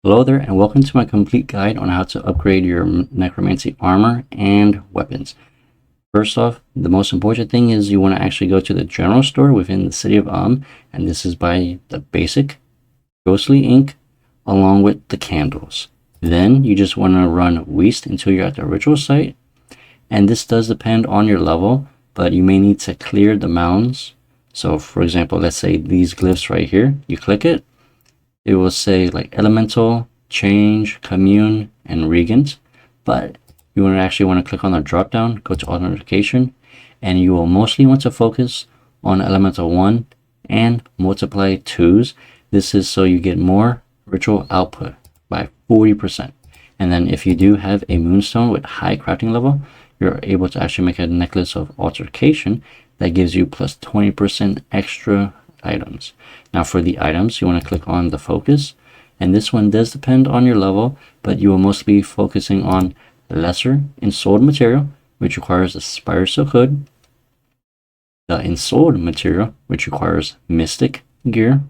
Hello there, and welcome to my complete guide on how to upgrade your necromancy armor and weapons. First off, the most important thing is you want to actually go to the general store within the city of and this is by the basic ghostly ink along with the candles. Then you just want to run Weast until you're at the ritual site, and this does depend on your level, but you may need to clear the mounds. So for example, let's say these glyphs right here, you click it, it will say like elemental, change, commune, and regent, but you actually want to click on the drop down, go to authentication, and you will mostly want to focus on elemental 1 and multiply 2s. This is so you get more ritual output by 40%. And then if you do have a moonstone with high crafting level, you're able to actually make a necklace of altercation that gives you plus 20% extra items. Now for the items, you want to click on the focus, and this one does depend on your level, but you will mostly be focusing on lesser ensouled material, which requires a spire silk hood, the ensouled material, which requires mystic gear,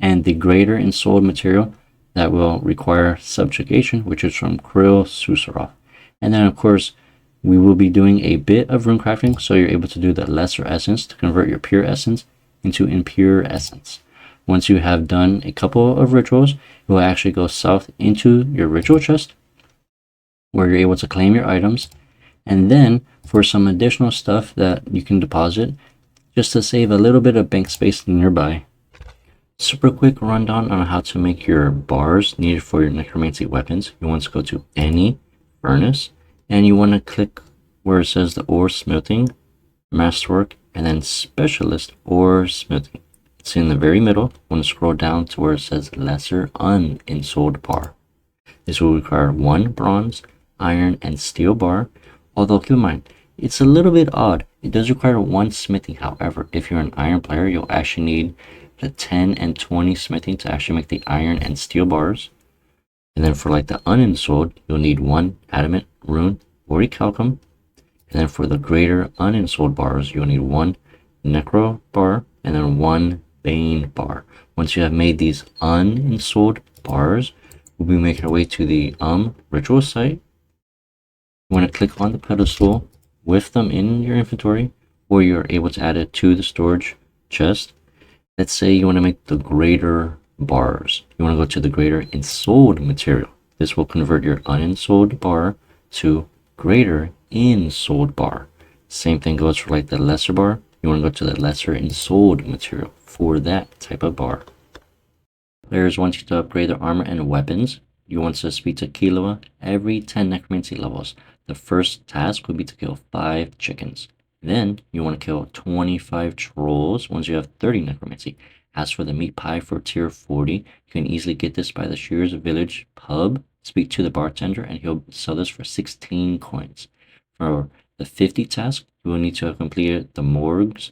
and the greater ensouled material that will require subjugation, which is from Krill Susaroth. And then of course we will be doing a bit of rune crafting, so you're able to do the lesser essence to convert your pure essence into impure essence. Once you have done a couple of rituals, you will actually go south into your ritual chest where you're able to claim your items, and then for some additional stuff that you can deposit just to save a little bit of bank space nearby. Super quick rundown on how to make your bars needed for your necromancy weapons. You want to go to any furnace and you want to click where it says the ore smelting, masterwork, and then specialist ore smelting. It's in the very middle. You want to scroll down to where it says lesser unensouled bar. This will require 1 bronze, iron, and steel bar. Although keep in mind, it's a little bit odd. It does require 1 smithing. However, if you're an iron player, you'll actually need the 10 and 20 smithing to actually make the iron and steel bars. And then for like the unensouled, you'll need 1 adamant, rune, orichalcum. And then for the greater unensouled bars, you'll need 1 necro bar and then 1 bane bar. Once you have made these unensouled bars, we'll be making our way to the ritual site. You want to click on the pedestal with them in your inventory, or you're able to add it to the storage chest. Let's say you want to make the greater bars. You want to go to the greater ensouled material. This will convert your unensouled bar to greater ensouled bar. Same thing goes for like the lesser bar. You want to go to the lesser ensouled material for that type of bar. Players want you to upgrade their armor and weapons. You want to speak to Kili every 10 necromancy levels. The first task would be to kill 5 chickens. Then you want to kill 25 trolls once you have 30 necromancy. As for the meat pie for tier 40, you can easily get this by the Shears Village pub. Speak to the bartender and he'll sell this for 16 coins. For the 50 task, you will need to have completed the Morgues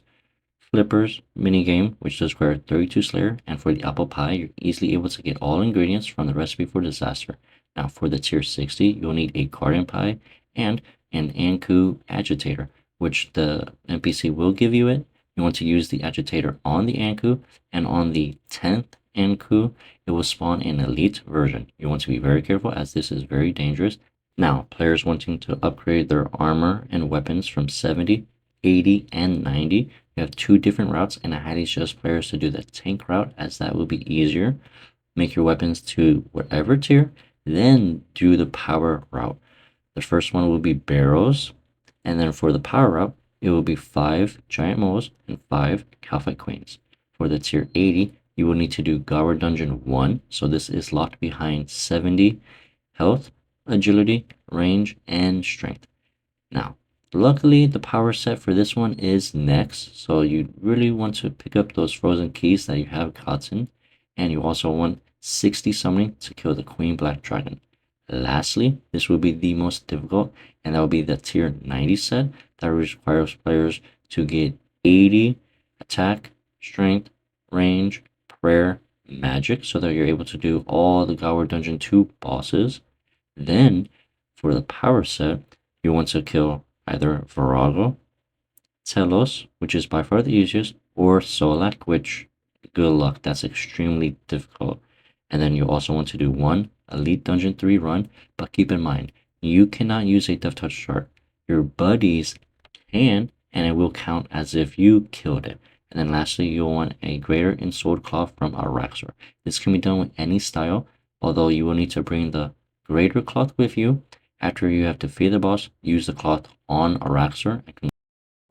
Flippers minigame, which does require 32 Slayer, and for the apple pie, you're easily able to get all ingredients from the recipe for disaster. Now for the tier 60, you'll need a garden pie and an Anku agitator, which the NPC will give you it. You want to use the agitator on the Anku, and on the 10th Anku, it will spawn an elite version. You want to be very careful as this is very dangerous. Now, players wanting to upgrade their armor and weapons from 70, 80, and 90, you have 2 different routes, and I highly suggest players to do the tank route as that will be easier. Make your weapons to whatever tier, then do the power route. The first one will be barrows, and then for the power route, it will be 5 giant moles and 5 Calphite queens. For the tier 80, you will need to do Gower Dungeon 1, so this is locked behind 70 health, agility, range, and strength. Now, luckily, the power set for this one is next, so you really want to pick up those frozen keys that you have gotten, and you also want 60 summoning to kill the Queen Black Dragon. Lastly, this will be the most difficult, and that will be the tier 90 set that requires players to get 80 attack, strength, range, prayer, magic, so that you're able to do all the Gower Dungeon 2 bosses. Then, for the power set, you want to kill either Virago, Telos, which is by far the easiest, or Solak, which, good luck, that's extremely difficult. And then you also want to do one Elite Dungeon 3 run, but keep in mind, you cannot use a Death Touch chart. Your buddies can, and it will count as if you killed it. And then lastly, you'll want a greater ensouled cloth from Araxor. This can be done with any style, although you will need to bring the greater cloth with you. After you have defeated the boss, use the cloth on Araxor.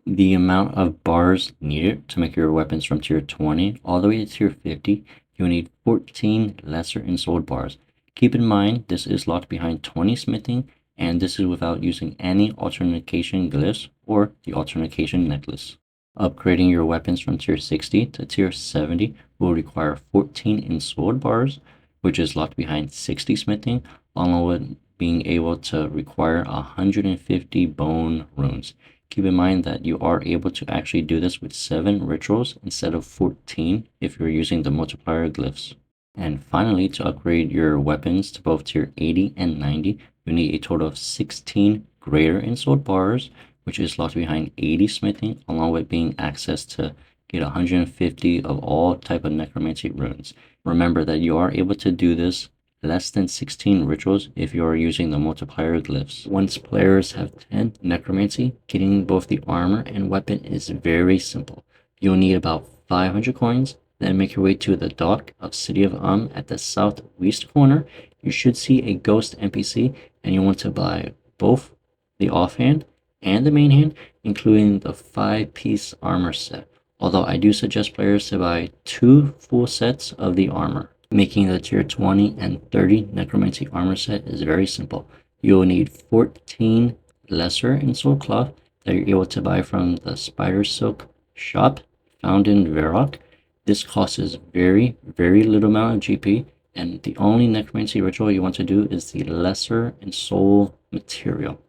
The amount of bars needed to make your weapons from tier 20 all the way to tier 50, you'll need 14 lesser ensouled bars. Keep in mind, this is locked behind 20 smithing, and this is without using any alternation glyphs or the alternation necklace. Upgrading your weapons from tier 60 to tier 70 will require 14 ensouled bars, which is locked behind 60 smithing, along with being able to require 150 bone runes. Keep in mind that you are able to actually do this with 7 rituals instead of 14 if you're using the multiplier glyphs. And finally, to upgrade your weapons to both tier 80 and 90, you need a total of 16 greater ensouled bars, which is locked behind 80 smithing, along with being access to get 150 of all type of necromancy runes. Remember that you are able to do this less than 16 rituals if you are using the multiplier glyphs. Once players have 10 necromancy, getting both the armor and weapon is very simple. You'll need about 500 coins, then make your way to the dock of City of at the southwest corner. You should see a ghost NPC, and you want to buy both the offhand and the main hand, including the 5-piece armor set. Although I do suggest players to buy 2 full sets of the armor. Making the tier 20 and 30 necromancy armor set is very simple. You will need 14 lesser ensouled cloth that you're able to buy from the spider silk shop found in Varrock. This costs very little amount of GP, and the only necromancy ritual you want to do is the lesser ensouled material.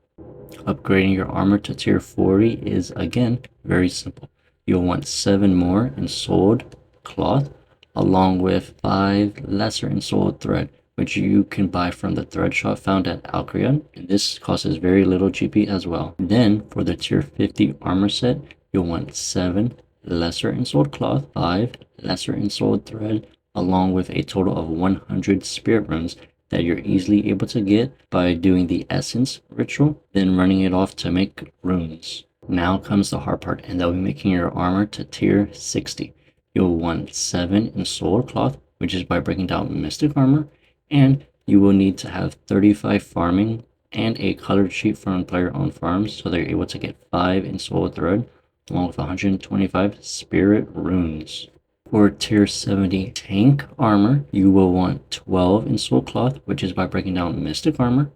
Upgrading your armor to tier 40 is again very simple. You'll want 7 more ensouled cloth, along with 5 lesser ensouled thread, which you can buy from the thread shop found at Alcreon, and this costs very little GP as well. Then for the tier 50 armor set, you'll want 7 lesser ensouled cloth, 5 lesser ensouled thread, along with a total of 100 spirit runes that you're easily able to get by doing the essence ritual, then running it off to make runes. Now comes the hard part, and that will be making your armor to tier 60. You'll want 7 ensouled cloth, which is by breaking down mystic armor, and you will need to have 35 farming and a colored sheet from player owned farms, so they're able to get 5 ensouled thread, along with 125 spirit runes. For tier 70 tank armor, you will want 12 ensouled cloth, which is by breaking down mystic armor,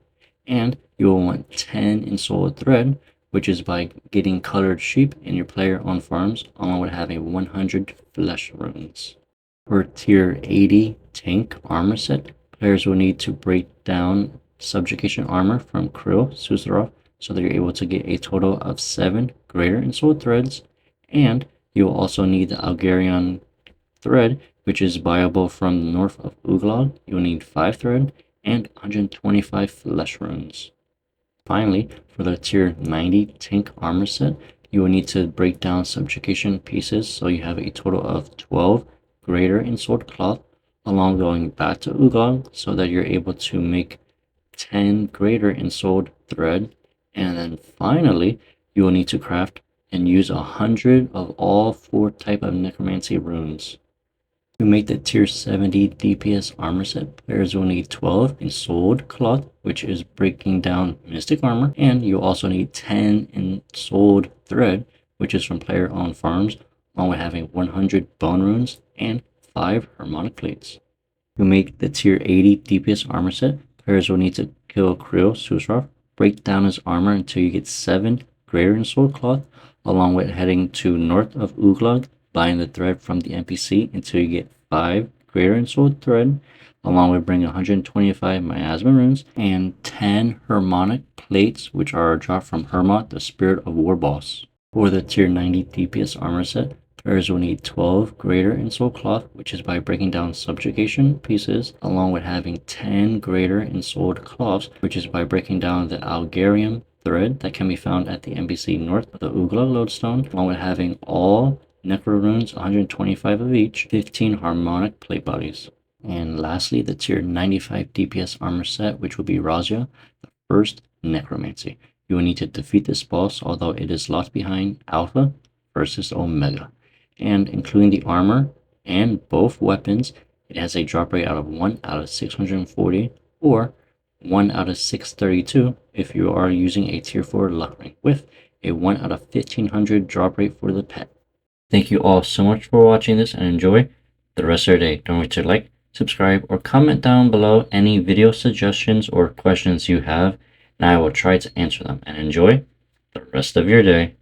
and you will want 10 ensouled thread, which is by getting colored sheep in your player on farms, along with having 100 flesh runes. For tier 80 tank armor set, players will need to break down subjugation armor from Krill Susaroff, so that you're able to get a total of 7 greater ensouled threads, and you will also need the Algarian thread, which is buyable from the north of Uglog. You will need 5 thread and 125 flesh runes. Finally, for the tier 90 tank armor set, you will need to break down subjugation pieces, so you have a total of 12 greater ensouled cloth, along going back to Uglog, so that you're able to make 10 greater ensouled thread. And then finally, you will need to craft and use 100 of all 4 type of necromancy runes. To make the tier 70 DPS armor set, players will need 12 ensouled cloth, which is breaking down mystic armor, and you also need 10 ensouled thread, which is from player owned farms, along with having 100 bone runes and 5 harmonic plates. To make the tier 80 DPS armor set, players will need to kill Krill Susaroff, break down his armor until you get 7 greater ensouled cloth, along with heading to north of Uglog, buying the thread from the NPC until you get 5 greater ensouled thread, along with bringing 125 miasma runes and 10 harmonic plates, which are dropped from Hermot, the Spirit of War boss. For the tier 90 DPS armor set, players will need 12 greater ensouled cloth, which is by breaking down subjugation pieces, along with having 10 greater ensouled cloths, which is by breaking down the Algarian thread that can be found at the NPC north of the Ugla lodestone, along with having all necro runes, 125 of each, 15 harmonic plate bodies. And lastly, the tier 95 DPS armor set, which will be Razia, the first Necromancy. You will need to defeat this boss, although it is locked behind Alpha versus Omega. And including the armor and both weapons, it has a drop rate out of 1 out of 640 or 1 out of 632 if you are using a tier 4 luck ring, with a 1 out of 1500 drop rate for the pet. Thank you all so much for watching this, and enjoy the rest of your day. Don't forget to like, subscribe, or comment down below any video suggestions or questions you have, and I will try to answer them. And enjoy the rest of your day.